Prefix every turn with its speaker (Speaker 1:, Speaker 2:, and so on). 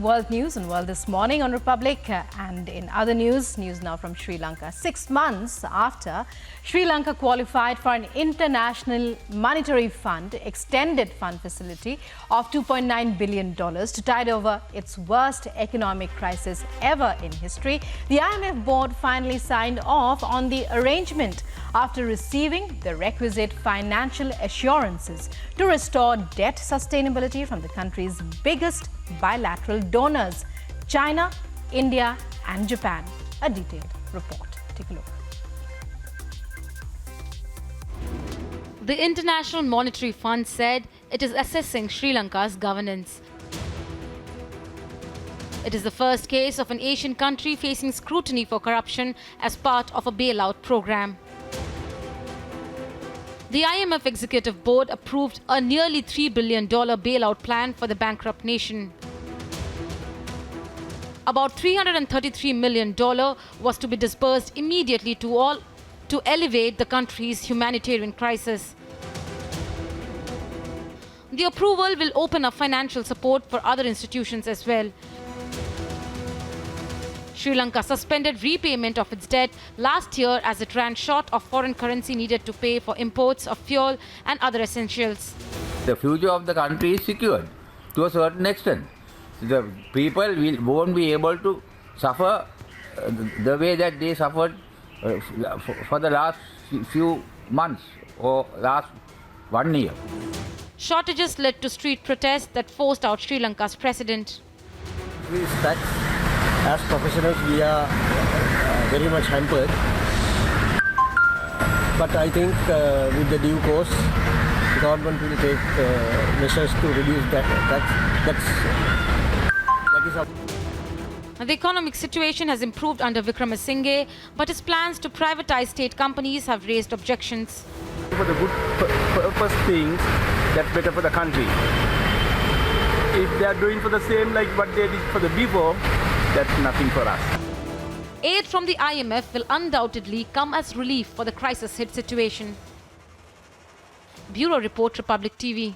Speaker 1: World News and World This Morning on Republic. And in other news now from Sri Lanka. 6 months after Sri Lanka qualified for an International Monetary Fund extended fund facility of $2.9 billion to tide over its worst economic crisis ever in history, the IMF board finally signed off on the arrangement after receiving the requisite financial assurances to restore debt sustainability from the country's biggest bilateral donors, China, India and Japan. A detailed report. Take a look.
Speaker 2: The International Monetary Fund said it is assessing Sri Lanka's governance. It is the first case of an Asian country facing scrutiny for corruption as part of a bailout program. The IMF Executive Board approved a nearly $3 billion bailout plan for the bankrupt nation. About $333 million was to be disbursed immediately to elevate the country's humanitarian crisis. The approval will open up financial support for other institutions as well. Sri Lanka suspended repayment of its debt last year as it ran short of foreign currency needed to pay for imports of fuel and other essentials.
Speaker 3: The future of the country is secured to a certain extent. The people won't be able to suffer the way that they suffered for the last few months or last 1 year.
Speaker 2: Shortages led to street protests that forced out Sri Lanka's president.
Speaker 4: As professionals, we are very much hampered. But I think with the due course, the government will take measures to reduce that is our...
Speaker 2: The economic situation has improved under Wickremesinghe, but his plans to privatize state companies have raised objections.
Speaker 5: For the good purpose things, that's better for the country. If they are doing for the same like what they did for the before, that's nothing for us.
Speaker 2: Aid from the IMF will undoubtedly come as relief for the crisis-hit situation. Bureau Report, Republic TV.